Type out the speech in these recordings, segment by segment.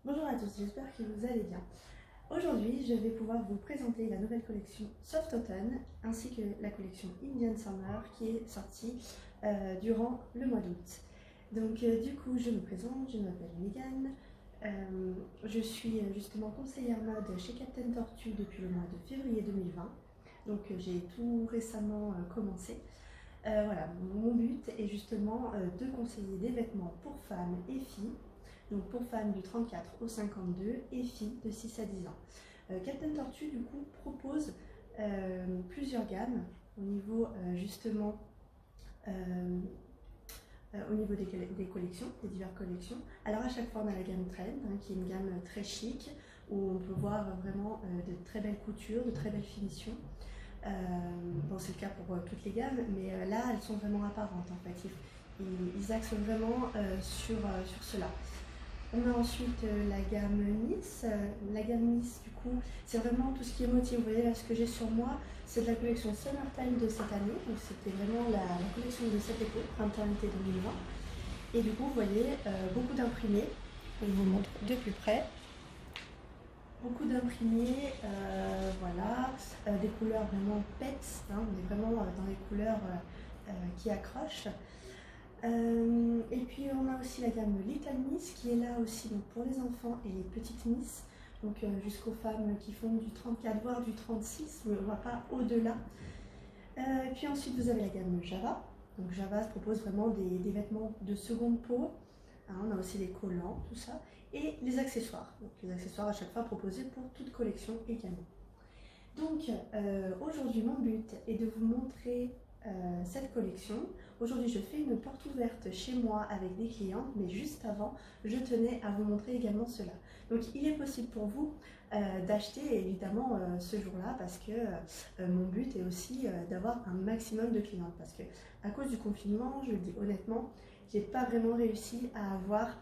Bonjour à tous, j'espère que vous allez bien. Aujourd'hui, je vais pouvoir vous présenter la nouvelle collection Soft Autumn ainsi que la collection Indian Summer qui est sortie durant le mois d'août. Donc du coup, je me présente, je m'appelle Megan, je suis justement conseillère mode chez Captain Tortue depuis le mois de février 2020. Donc j'ai tout récemment commencé. Voilà, mon but est justement de conseiller des vêtements pour femmes et filles, donc pour femmes du 34 au 52 et filles de 6 à 10 ans. Captain Tortue du coup propose plusieurs gammes au niveau justement au niveau des collections, des diverses collections. Alors à chaque fois on a la gamme Trend qui est une gamme très chic où on peut voir vraiment de très belles coutures, de très belles finitions. Bon, c'est le cas pour toutes les gammes, mais là elles sont vraiment apparentes en fait. Ils axent vraiment sur cela. On a ensuite la gamme Nice. La gamme Nice, du coup, c'est vraiment tout ce qui est motif. Vous voyez là ce que j'ai sur moi, c'est de la collection Summertime de cette année. Donc c'était vraiment la collection de cet été, printemps-été 2020. Et du coup, vous voyez beaucoup d'imprimés. Je vous montre de plus près. Beaucoup d'imprimés, voilà, des couleurs vraiment pets, hein, on est vraiment dans les couleurs qui accrochent. Et puis on a aussi la gamme Little Miss qui est là aussi donc, pour les enfants et les petites Miss, donc jusqu'aux femmes qui font du 34 voire du 36, mais on ne va pas au-delà. Et puis ensuite vous avez la gamme Java. Donc Java se propose vraiment des vêtements de seconde peau. Hein, on a aussi les collants, tout ça. Et les accessoires. Donc les accessoires à chaque fois proposés pour toute collection également. Donc aujourd'hui mon but est de vous montrer cette collection. Aujourd'hui je fais une porte ouverte chez moi avec des clients, mais juste avant je tenais à vous montrer également cela. Donc il est possible pour vous d'acheter évidemment ce jour-là parce que mon but est aussi d'avoir un maximum de clientes parce que à cause du confinement, je le dis honnêtement, j'ai pas vraiment réussi à avoir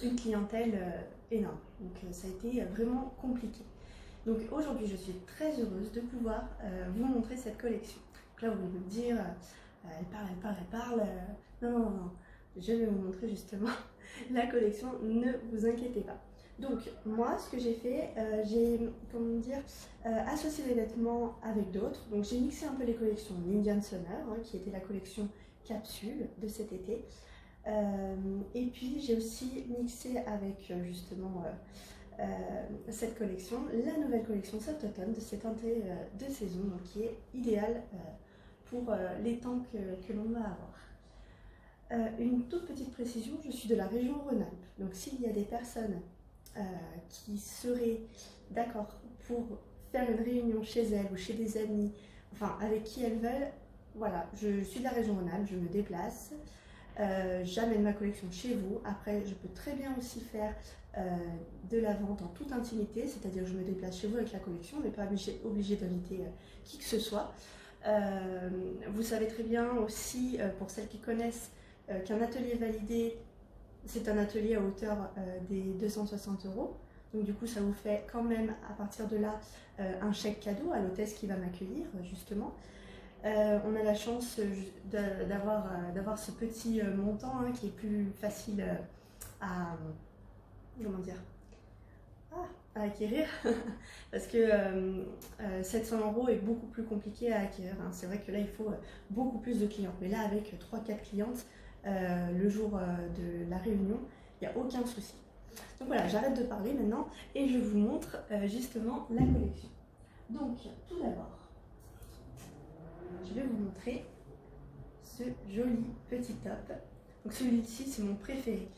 une clientèle énorme. Donc ça a été vraiment compliqué. Donc aujourd'hui, je suis très heureuse de pouvoir vous montrer cette collection. Donc là, vous allez me dire, elle parle, elle parle, elle parle. Non, non, non, je vais vous montrer justement la collection, ne vous inquiétez pas. Donc moi, ce que j'ai fait, j'ai, comment dire, associé les vêtements avec d'autres. Donc j'ai mixé un peu les collections Indian Summer, hein, qui était la collection capsule de cet été. Et puis j'ai aussi mixé avec justement cette collection, la nouvelle collection Soft Autumn de cette entrée de saison, donc qui est idéale pour les temps que l'on va avoir. Une toute petite précision, je suis de la région Rhône-Alpes, donc s'il y a des personnes qui seraient d'accord pour faire une réunion chez elles ou chez des amis, enfin avec qui elles veulent, voilà, je suis de la région Rhône-Alpes, je me déplace. J'amène ma collection chez vous. Après, je peux très bien aussi faire de la vente en toute intimité, c'est-à-dire que je me déplace chez vous avec la collection, on n'est pas obligé d'inviter qui que ce soit. Vous savez très bien aussi, pour celles qui connaissent, qu'un atelier validé, c'est un atelier à hauteur des 260 €. Donc du coup, ça vous fait quand même, à partir de là, un chèque cadeau à l'hôtesse qui va m'accueillir, justement. On a la chance d'avoir ce petit montant qui est plus facile à, comment dire, à acquérir parce que 700 € est beaucoup plus compliqué à acquérir. Hein. C'est vrai que là il faut beaucoup plus de clients, mais là avec 3-4 clientes le jour de la réunion, il n'y a aucun souci. Donc voilà, j'arrête de parler maintenant et je vous montre justement la collection. Donc tout d'abord, je vais vous montrer ce joli petit top. Donc celui-ci, c'est mon préféré.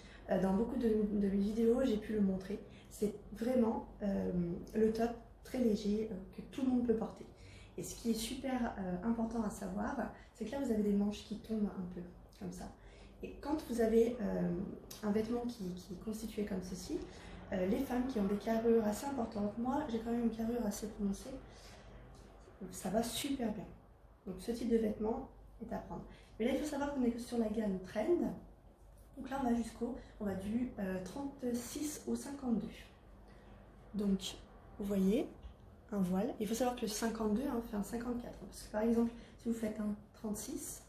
Dans beaucoup de mes vidéos, j'ai pu le montrer. C'est vraiment le top très léger que tout le monde peut porter. Et ce qui est super important à savoir, c'est que là, vous avez des manches qui tombent un peu, comme ça. Et quand vous avez un vêtement qui est constitué comme ceci, les femmes qui ont des carrures assez importantes, moi, j'ai quand même une carrure assez prononcée, donc ça va super bien. Donc ce type de vêtement est à prendre. Mais là, il faut savoir qu'on est sur la gamme Trend. Donc là, on va du 36 au 52. Donc, vous voyez, un voile. Il faut savoir que le 52 fait un 54. Parce que par exemple, si vous faites un 36,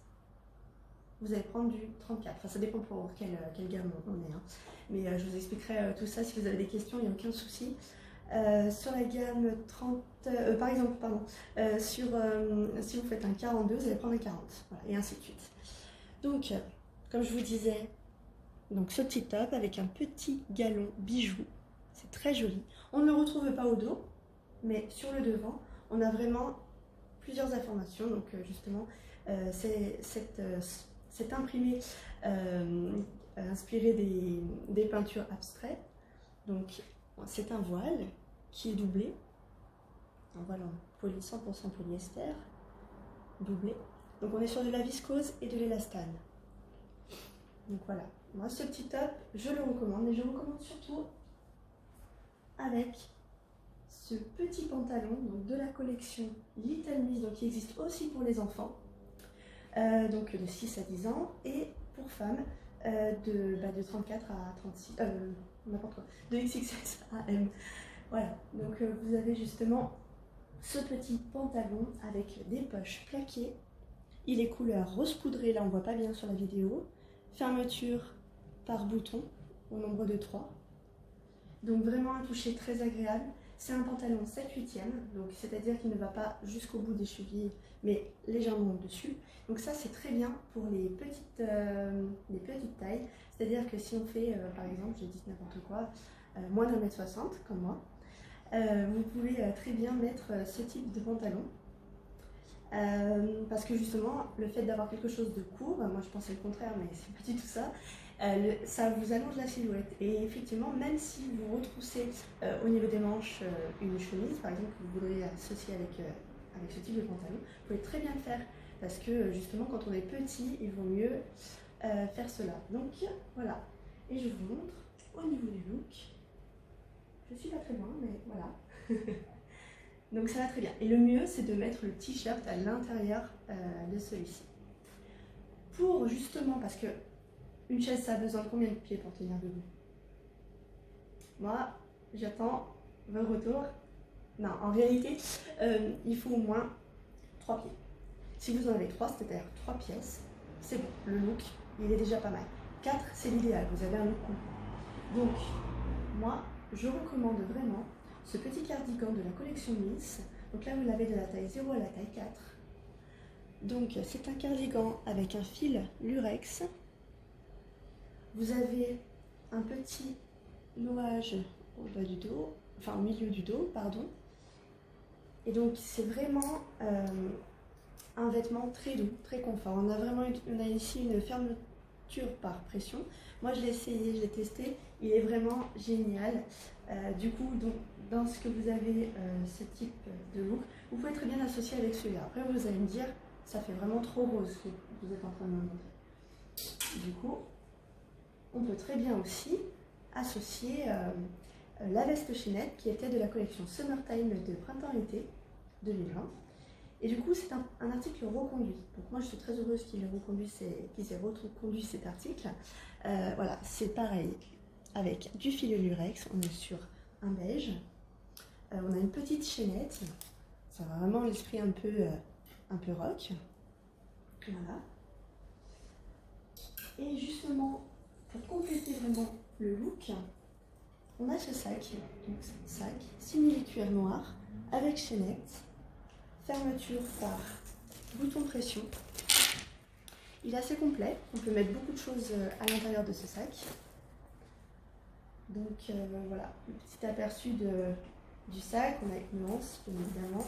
vous allez prendre du 34. Enfin, ça dépend pour quelle gamme on est. Hein. Mais je vous expliquerai tout ça si vous avez des questions, il n'y a aucun souci. Sur la gamme 30, par exemple, pardon, si vous faites un 42, vous allez prendre un 40, voilà, et ainsi de suite. Donc, comme je vous disais, donc ce petit top avec un petit galon bijou, c'est très joli. On ne le retrouve pas au dos, mais sur le devant, on a vraiment plusieurs informations. Donc justement, c'est imprimé inspiré des peintures abstraites. Donc c'est un voile qui est doublé, un voile en 100% polyester, doublé. Donc on est sur de la viscose et de l'élastane. Donc voilà, moi ce petit top, je le recommande, mais je le recommande surtout avec ce petit pantalon donc de la collection Little Miss, donc qui existe aussi pour les enfants, donc de 6 à 10 ans, et pour femmes de 34 à 36, n'importe quoi, de XXS à M. Voilà, donc vous avez justement ce petit pantalon avec des poches plaquées. Il est couleur rose poudré, là on voit pas bien sur la vidéo. Fermeture par bouton au nombre de 3. Donc vraiment un toucher très agréable. C'est un pantalon 7/8e, donc c'est-à-dire qu'il ne va pas jusqu'au bout des chevilles, mais légèrement au-dessus. Donc ça c'est très bien pour les petites tailles. C'est-à-dire que si on fait, par exemple, je dis n'importe quoi, moins d'1m60 comme moi, vous pouvez très bien mettre ce type de pantalon. Parce que justement, le fait d'avoir quelque chose de court, moi je pensais le contraire, mais c'est pas du tout ça, ça vous allonge la silhouette. Et effectivement, même si vous retroussez au niveau des manches une chemise, par exemple, que vous voudriez associer avec ce type de pantalon, vous pouvez très bien le faire. Parce que justement, quand on est petit, il vaut mieux faire cela. Donc voilà. Et je vous montre au niveau du look. Je suis pas très loin, mais voilà. Donc ça va très bien. Et le mieux, c'est de mettre le t-shirt à l'intérieur de celui-ci. Pour justement, parce que une chaise, ça a besoin de combien de pieds pour tenir debout? Moi, j'attends vos retours. Non, en réalité, il faut au moins 3 pieds. Si vous en avez 3, c'est-à-dire 3 pièces, c'est bon. Le look, il est déjà pas mal. 4, c'est l'idéal. Vous avez un look complet. Donc, moi, je recommande vraiment ce petit cardigan de la collection Miss. Donc là, vous l'avez de la taille 0 à la taille 4. Donc, c'est un cardigan avec un fil lurex. Vous avez un petit nouage au bas du dos, enfin au milieu du dos, pardon. Et donc, c'est vraiment un vêtement très doux, très confort. On a ici une fermeture par pression. Moi, je l'ai essayé, je l'ai testé. Il est vraiment génial. Du coup, donc, dans ce que vous avez ce type de look, vous pouvez très bien l'associer avec celui-là. Après, vous allez me dire, ça fait vraiment trop rose ce que vous êtes en train de me montrer. Du coup, on peut très bien aussi associer la veste chaînette qui était de la collection Summertime de printemps-été 2020. Et du coup, c'est un article reconduit. Donc moi, je suis très heureuse qu'ils aient reconduit cet article. Voilà, c'est pareil, avec du fil lurex, on est sur un beige. On a une petite chaînette, ça a vraiment l'esprit un peu rock. Voilà. Et justement, pour compléter vraiment le look, on a ce sac, donc sac simili-cuir noir avec chaînette, fermeture par bouton pression. Il est assez complet, on peut mettre beaucoup de choses à l'intérieur de ce sac. Donc voilà, un petit aperçu du sac, on a une nuance bien évidemment.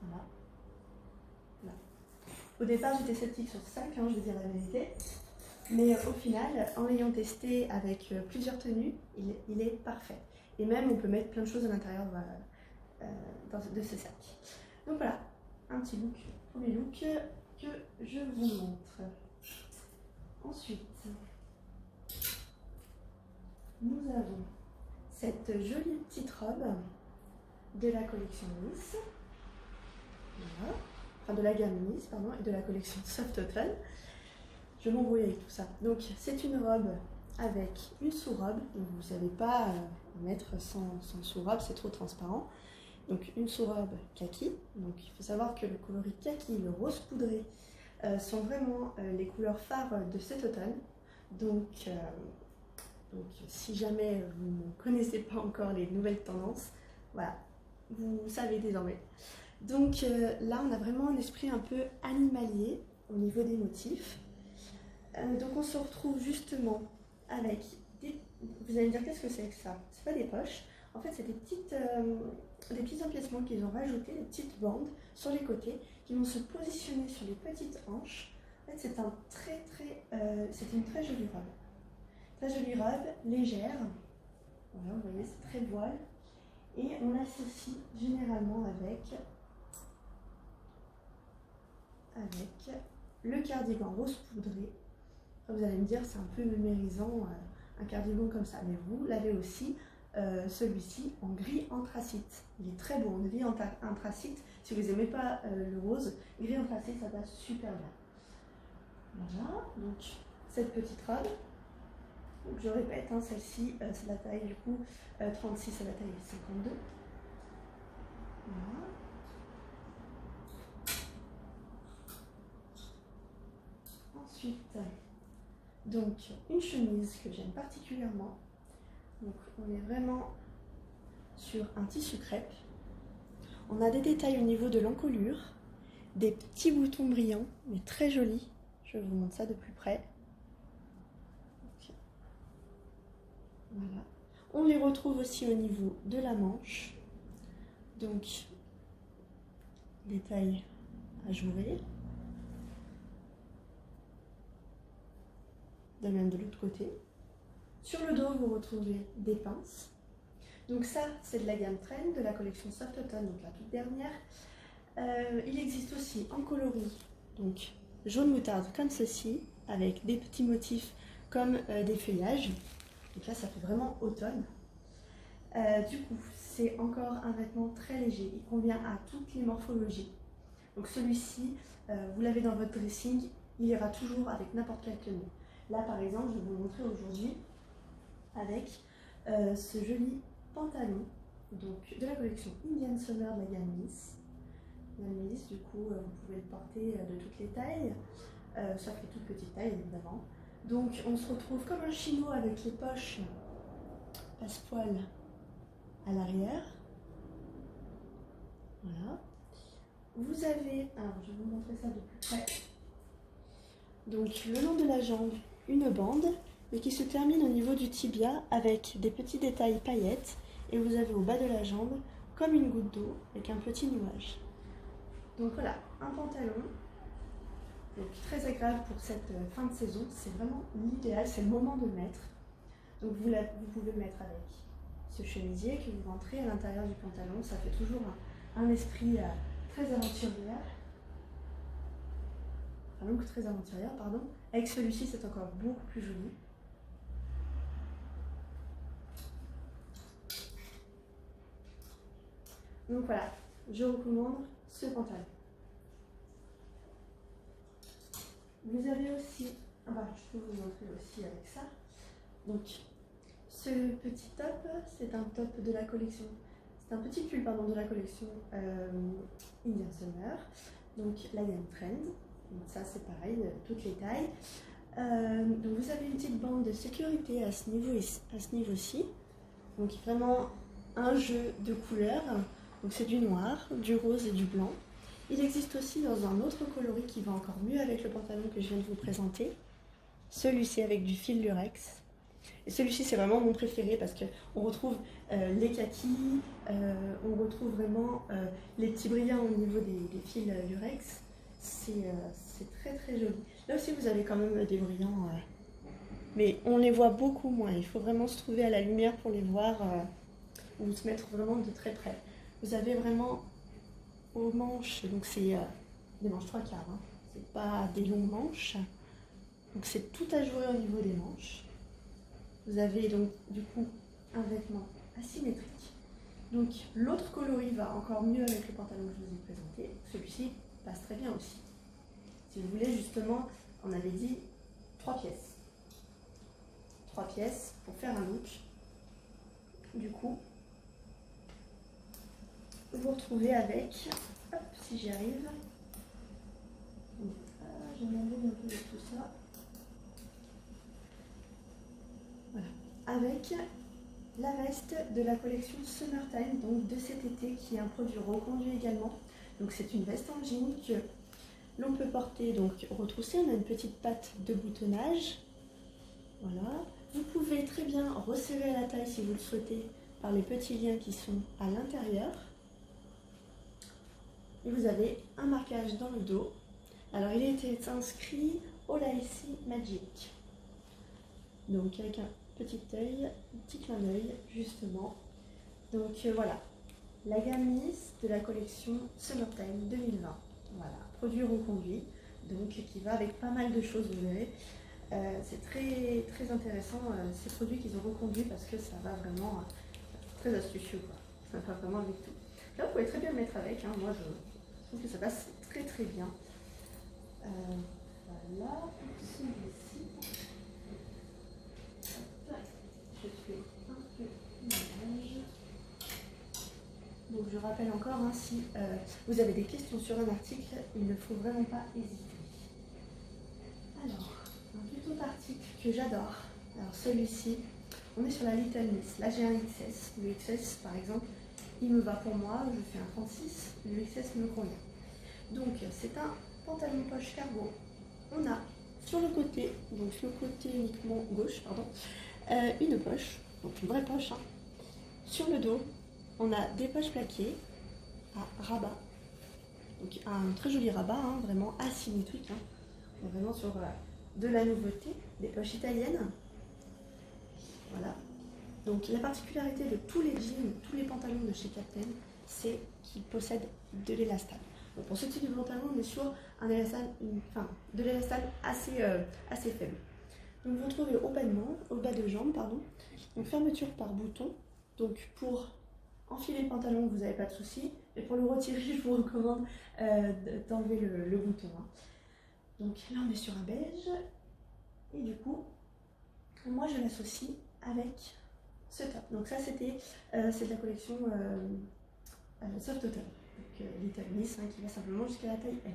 Voilà. Voilà. Au départ j'étais sceptique sur ce sac, je vais dire la vérité. Mais au final, en l'ayant testé avec plusieurs tenues, il est parfait. Et même on peut mettre plein de choses à l'intérieur de ce sac. Donc voilà, un petit look, premier look que je vous montre. Ensuite, nous avons cette jolie petite robe de la collection Miss, voilà. Enfin de la gamme Miss, pardon, et de la collection Soft Autumn. Je m'embrouille avec tout ça. Donc c'est une robe avec une sous-robe, donc vous ne savez pas mettre sans sous-robe, c'est trop transparent. Donc une sous-robe kaki, donc il faut savoir que le coloris kaki, le rose poudré, sont vraiment les couleurs phares de cet automne. Donc, si jamais vous ne connaissez pas encore les nouvelles tendances, voilà, vous savez désormais. Donc là, on a vraiment un esprit un peu animalier au niveau des motifs. Donc on se retrouve justement avec des... Vous allez me dire qu'est-ce que c'est que ça? C'est pas des poches. En fait, c'est des petits empiècements qu'ils ont rajoutés, des petites bandes sur les côtés qui vont se positionner sur les petites hanches. En fait, c'est une très jolie robe. Très jolie robe, légère. Voilà, vous voyez, c'est très voile. Et on l'associe généralement avec le cardigan rose poudré. Vous allez me dire, c'est un peu mémérisant, un cardigan comme ça. Mais vous l'avez aussi, celui-ci, en gris anthracite. Il est très beau, en gris anthracite. Si vous n'aimez pas le rose, gris anthracite, ça passe super bien. Voilà, donc cette petite robe. Donc, je répète, hein, celle-ci, c'est la taille du coup 36, c'est la taille 52. Voilà. Ensuite, donc une chemise que j'aime particulièrement. Donc on est vraiment sur un tissu crêpe. On a des détails au niveau de l'encolure, des petits boutons brillants, mais très jolis. Je vais vous montrer ça de plus près. Donc, voilà. On les retrouve aussi au niveau de la manche. Donc, détail ajouré. De même de l'autre côté. Sur le dos, vous retrouvez des pinces. Donc ça, c'est de la gamme Trend, de la collection Soft Autumn, donc la toute dernière. Il existe aussi en coloris, donc jaune moutarde comme ceci, avec des petits motifs comme des feuillages. Donc là, ça fait vraiment automne. Du coup, c'est encore un vêtement très léger. Il convient à toutes les morphologies. Donc celui-ci, vous l'avez dans votre dressing, il ira toujours avec n'importe quelle tenue. Là, par exemple, je vais vous montrer aujourd'hui avec ce joli pantalon donc, de la collection Indian Summer de la gamme Miss. La Miss, du coup, vous pouvez le porter de toutes les tailles, sauf les toutes petites tailles, évidemment. Donc, on se retrouve comme un chino avec les poches passepoil à l'arrière. Voilà. Vous avez, alors je vais vous montrer ça de plus près. Donc, le long de la jambe, une bande, mais qui se termine au niveau du tibia avec des petits détails paillettes. Et vous avez au bas de la jambe comme une goutte d'eau avec un petit nuage. Donc voilà, un pantalon donc très agréable pour cette fin de saison. C'est vraiment l'idéal, c'est le moment de le mettre. Donc vous pouvez le mettre avec ce chemisier que vous rentrez à l'intérieur du pantalon. Ça fait toujours un esprit très aventurier. Un look très aventurier, pardon. Avec celui-ci, c'est encore beaucoup plus joli. Donc voilà, je recommande ce pantalon. Vous avez aussi, je peux vous montrer aussi avec ça. Donc, ce petit top, c'est un top de la collection, c'est un petit pull pardon de la collection Indian Summer. Donc la gamme Trend. Donc ça c'est pareil, toutes les tailles. Donc vous avez une petite bande de sécurité à ce niveau-ci. Donc vraiment un jeu de couleurs. Donc c'est du noir, du rose et du blanc. Il existe aussi dans un autre coloris qui va encore mieux avec le pantalon que je viens de vous présenter. Celui-ci avec du fil lurex. Et celui-ci c'est vraiment mon préféré parce qu'on retrouve les kakis, on retrouve vraiment les petits brillants au niveau des fils lurex. C'est très très joli. Là aussi vous avez quand même des brillants, mais on les voit beaucoup moins. Il faut vraiment se trouver à la lumière pour les voir ou se mettre vraiment de très près. Vous avez vraiment aux manches, donc c'est des manches 3/4, hein. C'est pas des longues manches. Donc c'est tout ajouré au niveau des manches. Vous avez donc du coup un vêtement asymétrique. Donc l'autre coloris va encore mieux avec le pantalon que je vous ai présenté. Celui-ci passe très bien aussi. Si vous voulez justement, on avait dit 3 pièces. 3 pièces pour faire un look. Du coup, vous retrouvez avec, hop, si j'y arrive, je m'embrouille un peu de tout ça. Voilà. Avec la veste de la collection Summertime, donc de cet été, qui est un produit reconduit également. Donc c'est une veste en jean que l'on peut porter donc retroussée. On a une petite patte de boutonnage. Voilà. Vous pouvez très bien resserrer la taille si vous le souhaitez par les petits liens qui sont à l'intérieur. Et vous avez un marquage dans le dos. Alors il a été inscrit Olaïsi Magic. Donc avec un petit œil, un petit clin d'œil justement. Donc voilà, la gamme Miss de la collection Summertime 2020. Voilà, produit reconduit, donc qui va avec pas mal de choses, vous verrez. C'est très, très intéressant ces produits qu'ils ont reconduits parce que ça va vraiment très astucieux, quoi. Ça va vraiment avec tout. Là, vous pouvez très bien le mettre avec, hein. Moi je trouve que ça passe très très bien. Voilà, pour celui-ci, je fais un peu l'image. Donc je rappelle encore, hein, si vous avez des questions sur un article, il ne faut vraiment pas hésiter. Alors, un tout autre article que j'adore. Alors celui-ci, on est sur la Little Miss. Là j'ai un XS. Le XS par exemple, il me va pour moi, je fais un 36, le XS me convient. Donc c'est un pantalon poche cargo. On a sur le côté, donc sur le côté uniquement gauche, pardon, une poche, donc une vraie poche. Hein. Sur le dos, on a des poches plaquées à rabat. Donc un très joli rabat, hein, vraiment asymétrique. Hein. On est vraiment sur de la nouveauté, des poches italiennes. Voilà. Donc la particularité de tous les jeans, tous les pantalons de chez Captain, c'est qu'ils possèdent de l'élastane. Donc pour ce type de pantalon, on est sur un élastane, de l'élastane assez faible. Donc vous retrouvez au bas de jambe, pardon, donc fermeture par bouton. Donc pour enfiler le pantalon, vous n'avez pas de souci. Et pour le retirer, je vous recommande d'enlever le bouton. Hein. Donc là, on est sur un beige. Et du coup, moi, je l'associe avec ce top. Donc ça, c'est de la collection Soft Autumn. Donc Little Miss, hein, qui va simplement jusqu'à la taille M.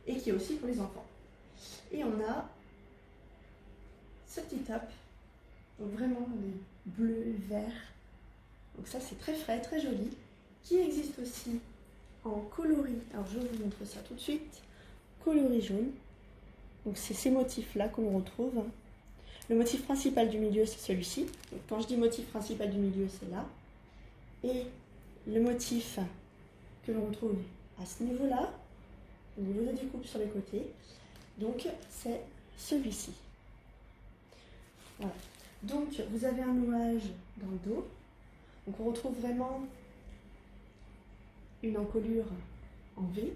Et qui est aussi pour les enfants. Et on a ce petit top. Donc vraiment, les bleus, verts. Donc ça, c'est très frais, très joli. Qui existe aussi en coloris. Alors je vous montre ça tout de suite. Coloris jaune. Donc c'est ces motifs-là qu'on retrouve. Le motif principal du milieu, c'est celui-ci. Donc quand je dis motif principal du milieu, c'est là. Et le motif que l'on retrouve à ce niveau-là, au niveau de découpe sur les côtés, donc c'est celui-ci. Voilà. Donc vous avez un nouage dans le dos. Donc on retrouve vraiment une encolure en V,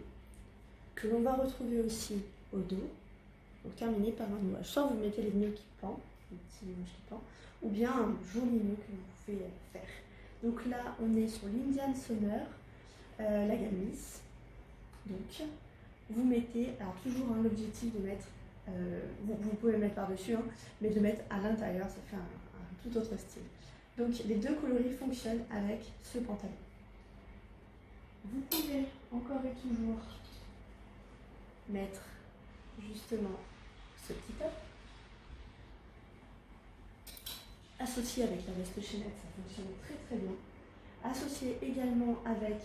que l'on va retrouver aussi au dos, donc terminé par un nouage. Soit vous mettez les nœuds qui pendent, les petits nouages qui pendent, ou bien un joli nœud que vous pouvez faire. Donc là, on est sur l'Indian Summer, la gamme Miss. Donc, vous mettez, alors toujours hein, l'objectif de mettre, vous pouvez mettre par-dessus, hein, mais de mettre à l'intérieur, ça fait un tout autre style. Donc les deux coloris fonctionnent avec ce pantalon. Vous pouvez encore et toujours mettre justement ce petit top. Associé avec la veste chaînette, ça fonctionne très très bien. Associé également avec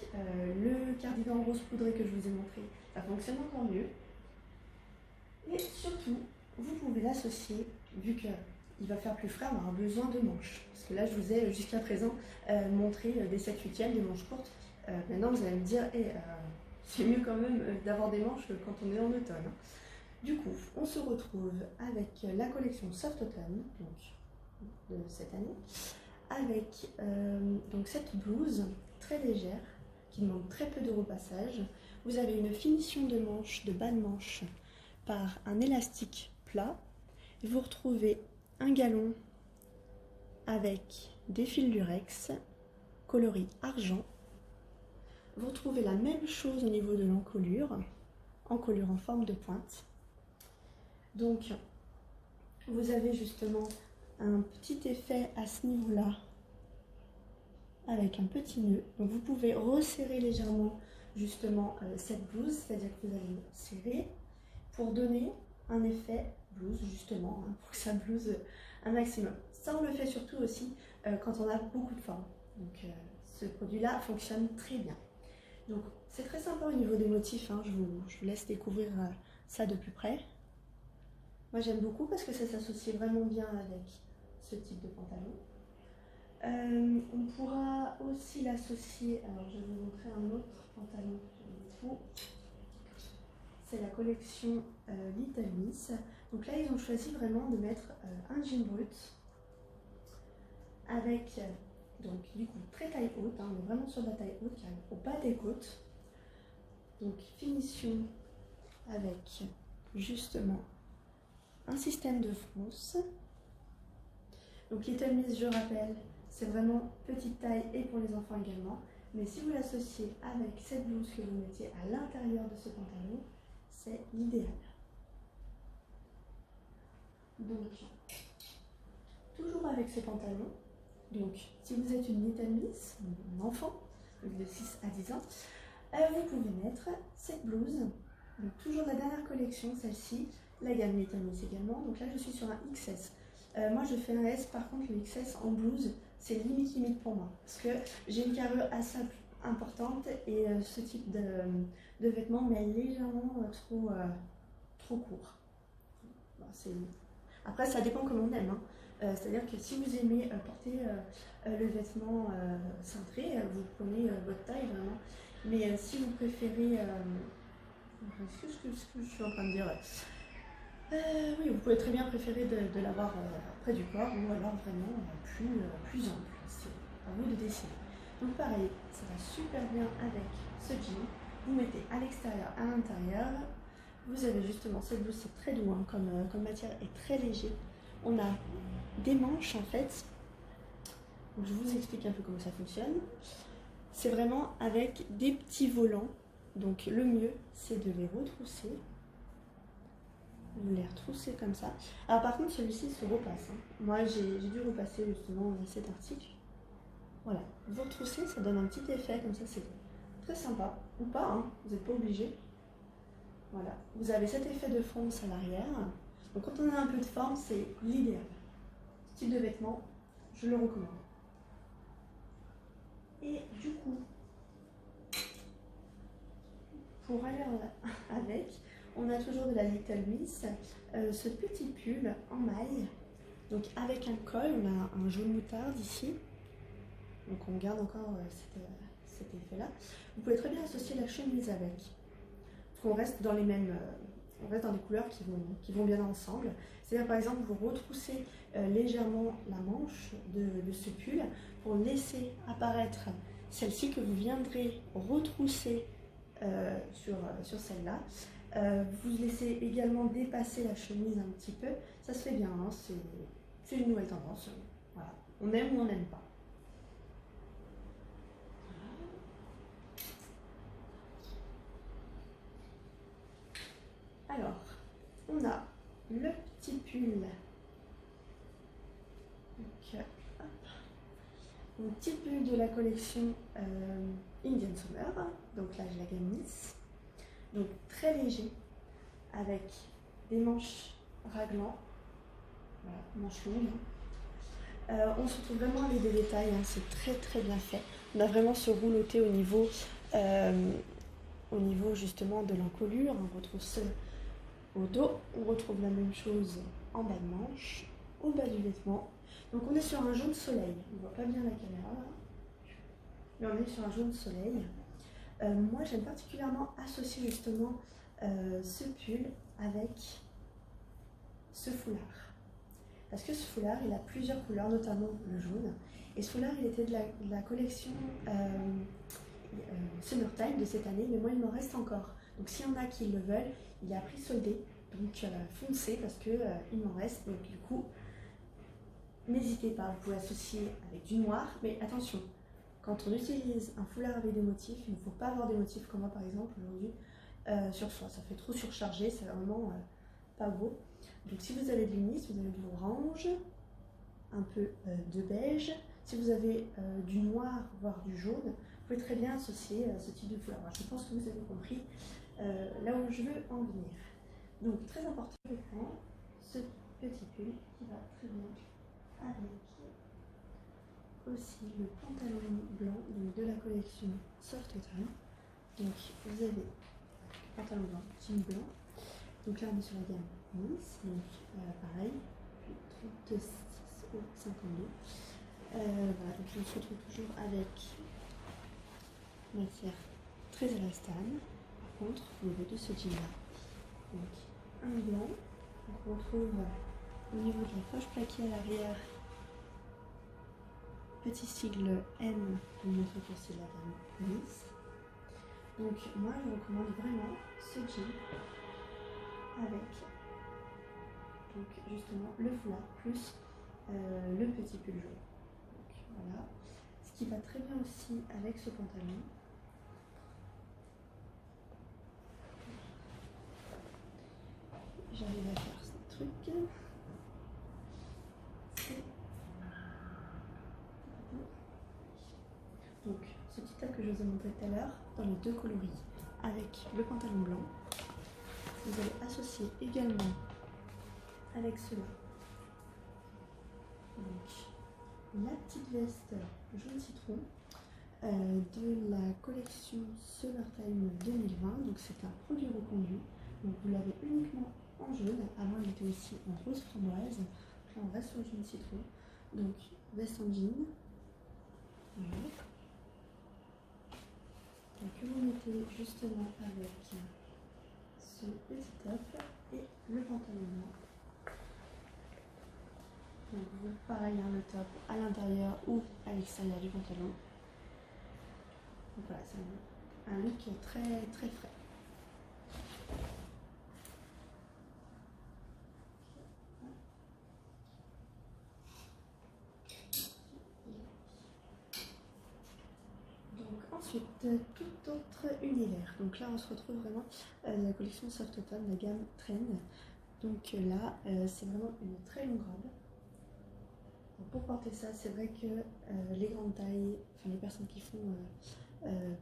le cardigan rose poudré que je vous ai montré, ça fonctionne encore mieux. Et surtout, vous pouvez l'associer, vu qu'il va faire plus frais, on aura besoin de manches. Parce que là, je vous ai jusqu'à présent montré des 7/8, des manches courtes. Maintenant, vous allez me dire, c'est mieux quand même d'avoir des manches quand on est en automne. Hein. Du coup, on se retrouve avec la collection Soft Autumn, donc, de cette année, avec donc cette blouse très légère, qui demande très peu de repassage. Vous avez une finition de manche, de bas de manche, par un élastique plat. Et vous retrouvez un galon avec des fils lurex, coloris argent. Vous retrouvez la même chose au niveau de l'encolure en forme de pointe. Donc, vous avez justement un petit effet à ce niveau-là avec un petit nœud. Donc, vous pouvez resserrer légèrement justement cette blouse, c'est-à-dire que vous allez serrer. pour donner un effet blouse justement, hein, pour que ça blouse un maximum. Ça on le fait surtout aussi quand on a beaucoup de formes. Donc ce produit-là fonctionne très bien. Donc c'est très sympa au niveau des motifs, hein. Je vous laisse découvrir ça de plus près. Moi j'aime beaucoup parce que ça s'associe vraiment bien avec ce type de pantalon. On pourra aussi l'associer, alors je vais vous montrer un autre pantalon, c'est la collection Little Miss. Donc là ils ont choisi vraiment de mettre un jean brut avec donc du coup très taille haute, hein, on est vraiment sur de la taille haute qui arrive au bas des côtes. Donc finition avec justement un système de fronce. Donc Little Miss, je rappelle, c'est vraiment petite taille et pour les enfants également. Mais si vous l'associez avec cette blouse que vous mettiez à l'intérieur de ce pantalon, c'est l'idéal. Donc, toujours avec ce pantalon, donc si vous êtes une Little Miss, un enfant de 6 à 10 ans, vous pouvez mettre cette blouse. Donc toujours la dernière collection, celle-ci, la gamme Little Miss également. Donc là je suis sur un XS. Moi je fais un S, par contre le XS en blouse, c'est limite pour moi. Parce que j'ai une carrure assez importante et ce type de vêtements m'est légèrement trop court. Bon, après ça dépend comment on aime. Hein. C'est-à-dire que si vous aimez porter le vêtement cintré, vous prenez votre taille vraiment. Mais si vous préférez... ce que je suis en train de dire, ouais. Oui, vous pouvez très bien préférer de l'avoir près du corps ou alors vraiment plus ample. C'est à vous de décider. Donc pareil, ça va super bien avec ce jean. Vous mettez à l'extérieur, à l'intérieur. Vous avez justement cette blouse, c'est très doux, hein, comme matière est très léger. On a des manches en fait. Donc, je vous explique un peu comment ça fonctionne. C'est vraiment avec des petits volants. Donc le mieux, c'est de les retrousser. Vous les retroussez comme ça. Alors par contre, celui-ci se repasse. Hein. Moi, j'ai dû repasser justement cet article. Voilà. Vous retroussez, ça donne un petit effet comme ça, c'est très sympa. Ou pas, hein. Vous n'êtes pas obligé. Voilà. Vous avez cet effet de fronce à l'arrière. Donc quand on a un peu de forme, c'est l'idéal. Ce type de vêtement, je le recommande. Et du coup, pour aller avec, on a toujours de la Little Miss, ce petit pull en maille, donc avec un col, on a un jaune moutarde ici, donc on garde encore cet effet-là. Vous pouvez très bien associer la chemise avec, parce qu'on reste dans les mêmes, on reste dans des couleurs qui vont bien ensemble. C'est-à-dire par exemple, vous retroussez légèrement la manche de ce pull pour laisser apparaître celle-ci que vous viendrez retrousser sur celle-là. Vous laissez également dépasser la chemise un petit peu, ça se fait bien, hein, c'est une nouvelle tendance. Voilà. On aime ou on n'aime pas. Alors, on a le petit pull. Donc, un petit pull de la collection Indian Summer, donc là je la gamme Miss. Donc très léger, avec des manches raglan, voilà, manches longues. On se retrouve vraiment avec des détails, hein, c'est très bien fait. On a vraiment ce rouloté au niveau justement de l'encolure. On retrouve ce au dos, on retrouve la même chose en bas de manche, au bas du vêtement. Donc on est sur un jaune soleil, on voit pas bien la caméra là, mais on est sur un jaune soleil. Moi j'aime particulièrement associer justement ce pull avec ce foulard. Parce que ce foulard il a plusieurs couleurs, notamment le jaune. Et ce foulard il était de la collection Summertime de cette année, mais moi il m'en reste encore. Donc s'il y en a qui le veulent, il est à prix soldé. Donc foncez parce que il m'en reste. Donc du coup, n'hésitez pas, vous pouvez associer avec du noir, mais attention. Quand on utilise un foulard avec des motifs, il ne faut pas avoir des motifs comme moi par exemple aujourd'hui sur soi. Ça fait trop surchargé, c'est vraiment pas beau. Donc si vous avez de l'unis, vous avez de l'orange, un peu de beige. Si vous avez du noir, voire du jaune, vous pouvez très bien associer ce type de foulard. Alors, je pense que vous avez compris là où je veux en venir. Donc très important, je prends ce petit pull qui va très bien avec aussi le pantalon blanc donc de la collection Soft Autumn. Donc vous avez pantalon blanc, jean blanc. Donc là on est sur la gamme Nice, donc pareil, 32,6 au 52. Voilà, donc on se retrouve toujours avec matière très élastane. Par contre, au niveau de ce jean là, donc un blanc, donc on retrouve au niveau de la poche plaquée à l'arrière, petit sigle M pour montrer que c'est la gamme Nice. Donc moi je recommande vraiment ce jean avec donc justement le foulard plus le petit pull jaune. Donc voilà, ce qui va très bien aussi avec ce pantalon. J'arrive à faire ce truc. Donc ce petit tas que je vous ai montré tout à l'heure dans les deux coloris avec le pantalon blanc. Vous allez associer également avec cela. Donc la petite veste jaune citron de la collection Summertime 2020. Donc c'est un produit reconduit. Donc vous l'avez uniquement en jaune. Avant il était aussi en rose framboise. Là on reste sur le jaune citron. Donc veste en jean. Voilà. Donc vous mettez justement avec ce petit top et le pantalon blanc. Donc vous, pareil, hein, le top à l'intérieur ou à l'extérieur du pantalon. Donc voilà, c'est un look très très frais. Donc ensuite, tout autre univers. Donc là, on se retrouve vraiment la collection Soft Autumn, la gamme Trend. Donc là, c'est vraiment une très longue robe. Donc, pour porter ça, c'est vrai que les grandes tailles, enfin les personnes qui font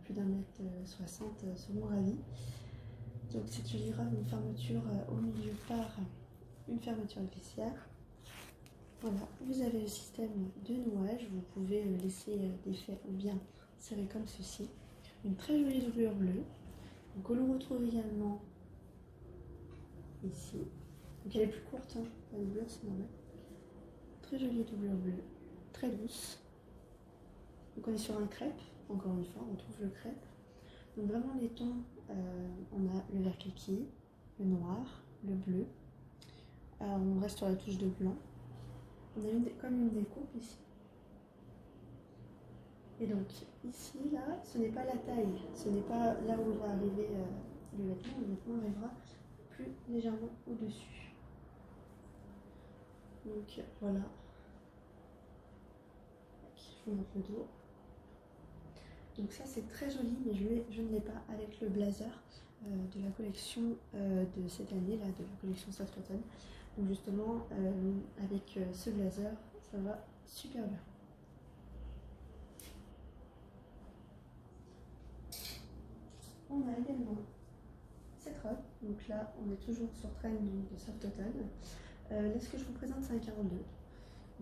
plus d'1m60 seront ravies. Donc c'est une robe, une fermeture au milieu par une fermeture glissière. Voilà, vous avez le système de nouage, vous pouvez laisser des faits ou bien serrer comme ceci. Une très jolie doublure bleue, que l'on retrouve également ici. Donc elle est plus courte, hein, la doublure c'est normal. Très jolie doublure bleue, très douce. Donc on est sur un crêpe, encore une fois, on trouve le crêpe. Donc vraiment les tons, on a le vert kaki, le noir, le bleu. On reste sur la touche de blanc. On a comme une découpe ici. Et donc ici, là, ce n'est pas la taille, ce n'est pas là où va arriver le vêtement arrivera plus légèrement au-dessus. Donc voilà. Je vous montre le dos. Donc ça c'est très joli, mais je ne l'ai pas avec le blazer de la collection de cette année, là, de la collection Soft Autumn. Donc justement, avec ce blazer, ça va super bien. On a également cette robe, donc là on est toujours sur Trend de Soft Autumn. Là ce que je vous présente c'est un 42,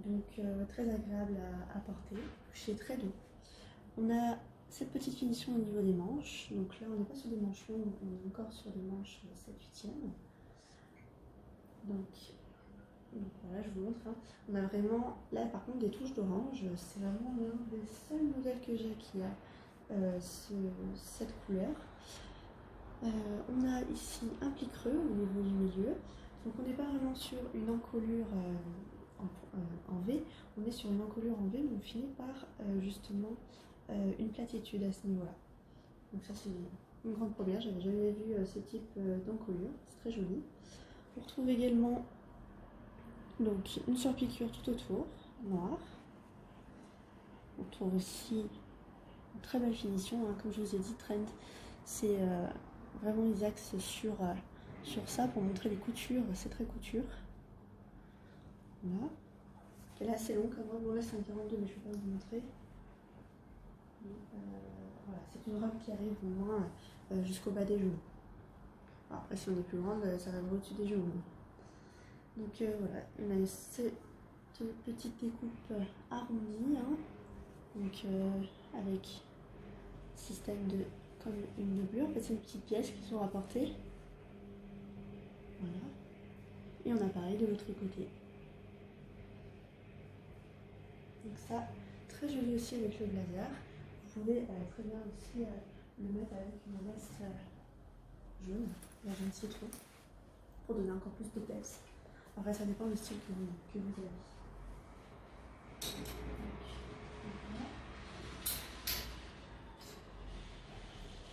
donc très agréable à porter, couché très doux. On a cette petite finition au niveau des manches, donc là on n'est pas sur des manches longues, on est encore sur des manches 7/8e. Donc voilà, je vous montre, hein. On a vraiment là par contre des touches d'orange, c'est vraiment l'un des seuls modèles que j'ai qui a cette couleur. On a ici un pli creux au niveau du milieu, donc on n'est pas vraiment sur une encolure en V, on est sur une encolure en V, mais on finit par justement une platitude à ce niveau-là. Donc ça c'est une grande première, j'avais jamais vu ce type d'encolure, c'est très joli. On retrouve également donc une surpiqûre tout autour, noire. On trouve aussi une très belle finition, hein. Comme je vous ai dit, Trend, c'est vraiment ils axent sur ça pour montrer les coutures, c'est très couture. Voilà. Elle est assez longue quand même, bon là c'est un 42 mais je ne vais pas vous montrer. Voilà, c'est une robe qui arrive au moins jusqu'au bas des genoux. Après, si on est plus grande, ça va au-dessus des genoux. Donc voilà, on a cette petite découpe arrondie, hein. Donc avec système de comme une doublure. En fait, c'est une petite pièce qui sont rapportées. Voilà. Et on a pareil de l'autre côté. Donc ça, très joli aussi avec le blazer. Vous pouvez très bien aussi le mettre avec une veste jaune, la jaune citron, pour donner encore plus de peps. Après, ça dépend du style que vous avez.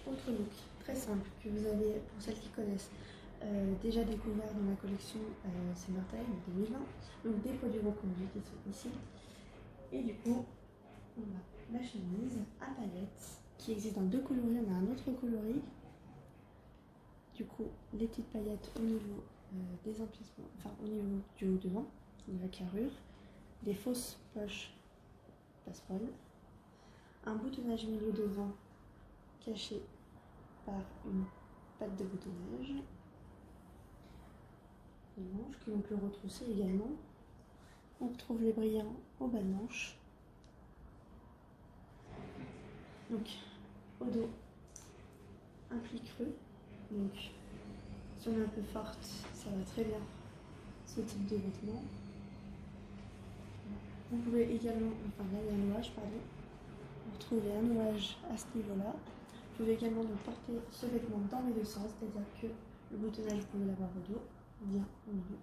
Autre look, très simple, que vous avez, pour celles qui connaissent, déjà découvert dans la collection Summertime 2020. Donc des produits reconduits qui sont ici. Et du coup, on a la chemise à paillettes qui existe dans 2 coloris. On a un autre coloris. Du coup, les petites paillettes au niveau des emplissements, enfin au niveau du haut devant, de la carrure, des fausses poches passepaul, un boutonnage milieu devant caché par une patte de boutonnage, les manches que l'on peut retrousser également. On retrouve les brillants au bas de manche. Donc au dos, un pli creux. Donc si on est un peu forte, ça va très bien ce type de vêtements. Vous pouvez également, enfin là il y a un nouage, pardon. Vous retrouvez un nouage à ce niveau-là. Vous pouvez également donc porter ce vêtement dans les deux sens, c'est-à-dire que le boutonnage, vous pouvez l'avoir au dos, bien au milieu.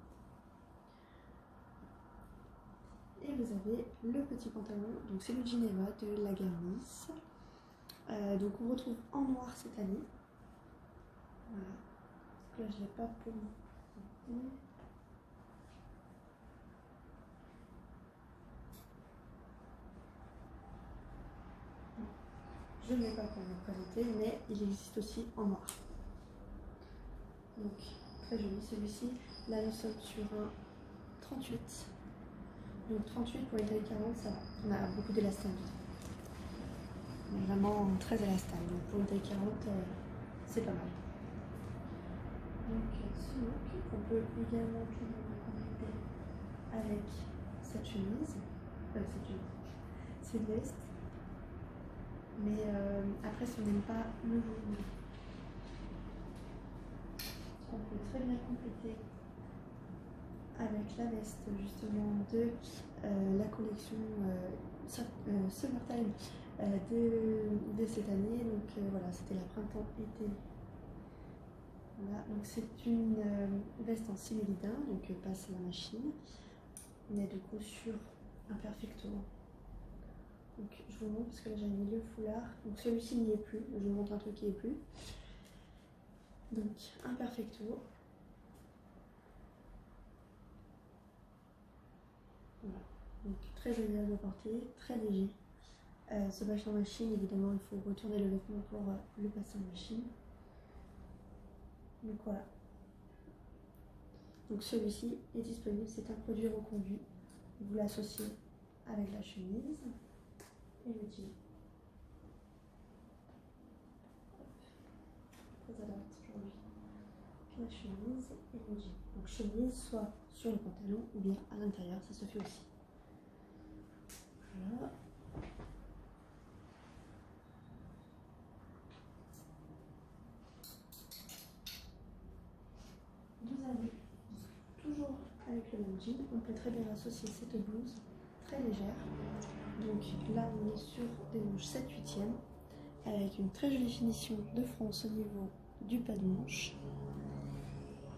Et vous avez le petit pantalon, donc c'est le Gineva de la gamme Nice. Donc on retrouve en noir cette année. Voilà. Là je ne l'ai pas pour vous. Je ne l'ai pas pour vous présenter, mais il existe aussi en noir. Donc très joli celui-ci. Là nous sommes sur un 38. Donc 38 pour une taille 40, ça va. On a beaucoup d'élastane. Mais vraiment très élastane. Donc pour une taille 40, c'est pas mal. Donc ce look, on peut également compléter avec cette chemise. C'est une veste. Mais après, si on n'aime pas le volume, on peut très bien compléter avec la veste justement de la collection Summertime de cette année. Donc voilà, c'était la printemps-été. Voilà, donc c'est une veste en simili-daim, donc passe la machine. On est du coup sur un perfecto. Donc je vous montre parce que là j'ai mis le foulard. Donc celui-ci n'y est plus, je vous montre un truc qui n'y est plus. Donc un perfecto. Voilà. Donc très agréable à porter, très léger. Se passe en machine, évidemment il faut retourner le vêtement pour le passer en machine. Donc voilà. Donc celui-ci est disponible, c'est un produit reconduit. Vous l'associez avec la chemise et le jean. Très adapté aujourd'hui. La chemise et le jean. Donc chemise soit sur le pantalon ou bien à l'intérieur, ça se fait aussi. Voilà. Vous avez toujours avec le même jean, on peut très bien associer cette blouse très légère. Donc là on est sur des manches 7/8e avec une très jolie finition de fronce au niveau du pas de manche.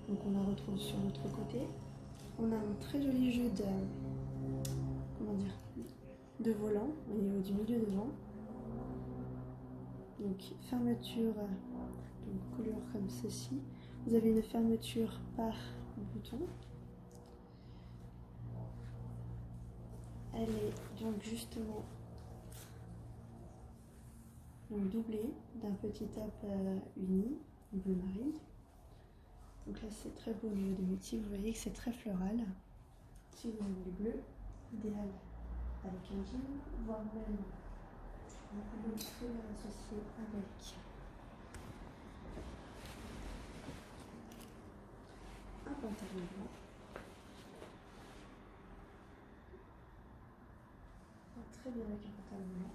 Donc on la retrouve sur l'autre côté. On a un très joli jeu de volant au niveau du milieu devant. Donc fermeture, donc couleur comme ceci. Vous avez une fermeture par bouton. Elle est donc justement doublée d'un petit top uni, bleu marine. Donc là c'est très beau le jeu de motifs, vous voyez que c'est très floral. Si vous avez le bleu, idéal avec un jean, voire même vous pouvez très bien associer avec pantalon blanc. Très bien avec un pantalon blanc.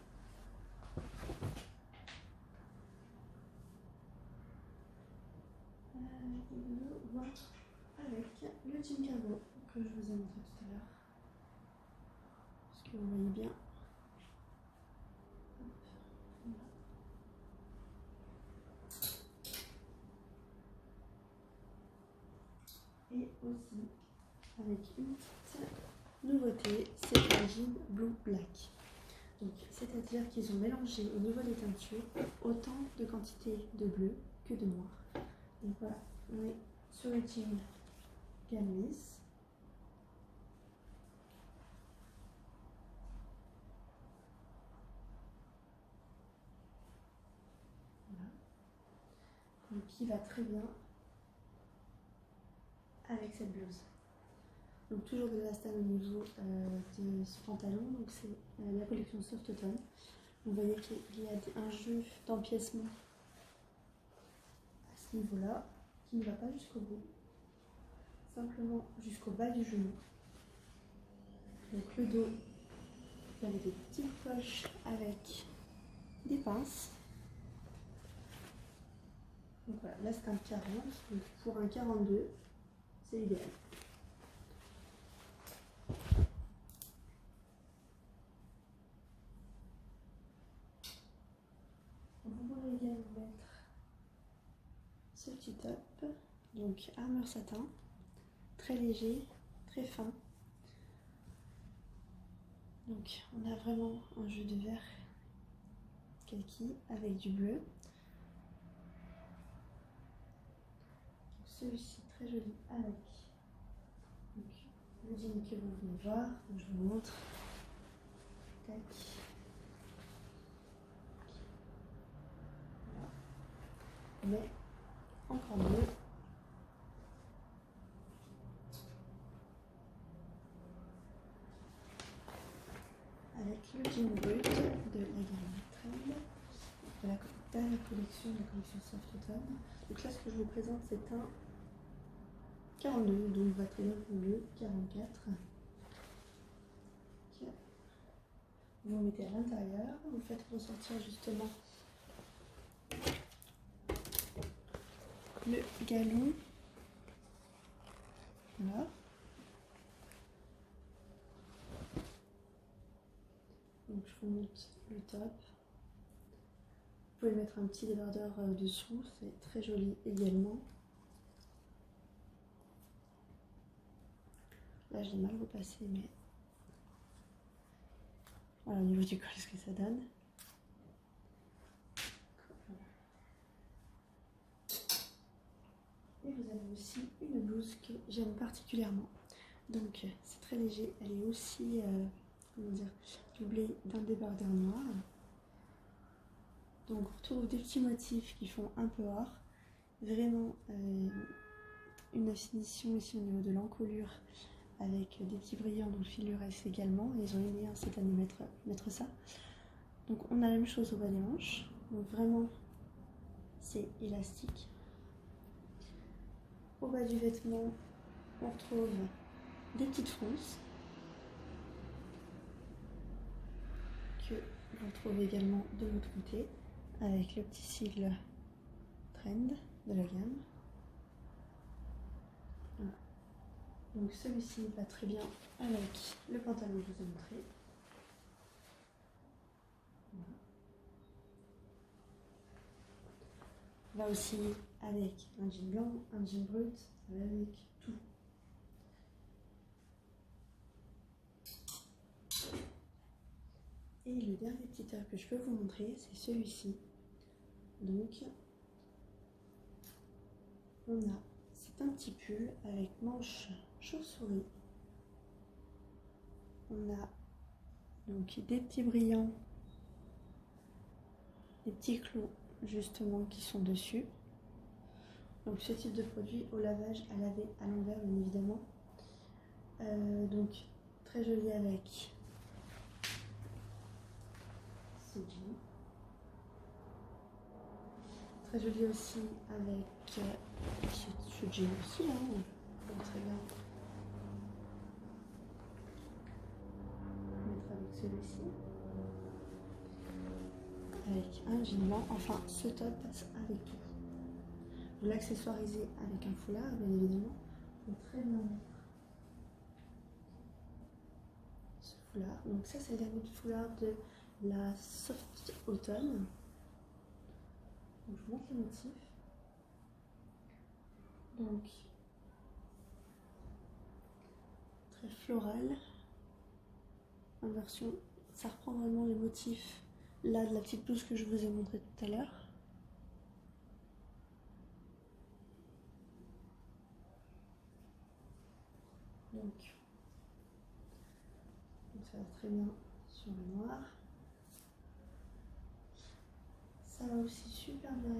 On peut voir avec le jean cargo que je vous ai montré tout à l'heure. Est-ce que vous voyez bien? Voilà. Et aussi avec une petite nouveauté, c'est un jean blue black. Donc c'est-à-dire qu'ils ont mélangé au niveau des teintures autant de quantité de bleu que de noir. Donc voilà, on est sur le jean Gamis. Voilà. Donc qui va très bien avec cette blouse. Donc toujours de l'élastane au niveau de ce pantalon, donc c'est la collection Soft Automne. Vous voyez qu'il y a un jeu d'empiècement à ce niveau-là, qui ne va pas jusqu'au bout, simplement jusqu'au bas du genou. Donc le dos, vous avez des petites poches avec des pinces. Donc voilà, là c'est un 40, donc pour un 42, c'est idéal. Vous pouvez également mettre ce petit top, donc armure satin, très léger, très fin. Donc on a vraiment un jeu de vert kaki avec du bleu. Celui-ci très joli avec donc, le jean que vous venez voir, donc je vous montre. Tac. Voilà. Mais encore mieux. Avec le jean brut de la gamme Trend, de la dernière collection, de la collection Soft Automne. Donc là, ce que je vous présente, c'est un 42, donc va très bien pour le 44. Vous mettez à l'intérieur, vous faites ressortir justement le galon. Voilà. Donc je vous montre le top. Vous pouvez mettre un petit débardeur dessous, c'est très joli également. Là j'ai mal repassé, mais voilà au niveau du col ce que ça donne. Et vous avez aussi une blouse que j'aime particulièrement. Donc c'est très léger, elle est aussi comment dire, doublée d'un débardeur noir. Donc on retrouve des petits motifs qui font un peu or. Vraiment une finition ici au niveau de l'encolure avec des petits brillants dans le fil du reste également. Et ils ont aimé cette année mettre ça. Donc on a la même chose au bas des manches. Donc vraiment c'est élastique. Au bas du vêtement, on retrouve des petites fronces que vous retrouvez également de l'autre côté avec le petit sigle Trend de la gamme. Voilà. Donc celui-ci va très bien avec le pantalon que je vous ai montré. Voilà. Va aussi avec un jean blanc, un jean brut, avec tout. Et le dernier petit top que je peux vous montrer, c'est celui-ci. Donc, on a, c'est un petit pull avec manches chauve-souris. On a donc des petits brillants, des petits clous justement qui sont dessus. Donc ce type de produit au lavage, à laver à l'envers bien évidemment. Donc très joli avec ce jean. Très joli aussi avec ce jean aussi là. Donc, très bien. On va mettre avec celui-ci. Avec un jean blanc. Enfin, ce top passe avec tout. Vous l'accessoirisez avec un foulard, bien évidemment. On peut très bien mettre ce foulard. Donc ça, c'est le dernier foulard de la Soft Automne. Donc, je vous montre les motifs. Donc, très floral. En version, ça reprend vraiment les motifs là de la petite blouse que je vous ai montré tout à l'heure. Donc, ça va très bien sur le noir. Ça va aussi super bien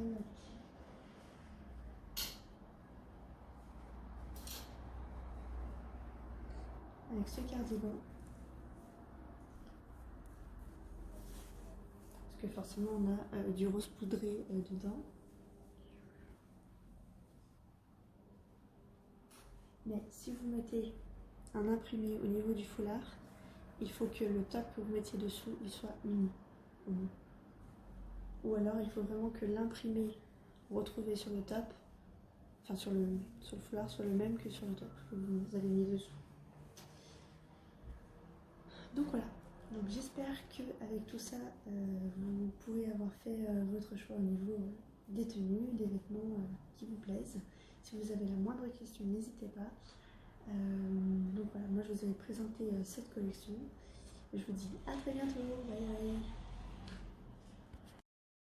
avec ce cardigan. Parce que forcément on a du rose poudré dedans. Mais si vous mettez un imprimé au niveau du foulard, il faut que le top que vous mettiez dessous, il soit uni. Ou alors il faut vraiment que l'imprimé retrouvé sur le top, enfin sur le foulard, soit le même que sur le top que vous avez mis dessous. Donc voilà. Donc j'espère qu'avec tout ça, vous pourrez avoir fait votre choix au niveau des tenues, des vêtements qui vous plaisent. Si vous avez la moindre question, n'hésitez pas. Donc voilà, moi je vous avais présenté cette collection. Je vous dis à très bientôt. Bye bye.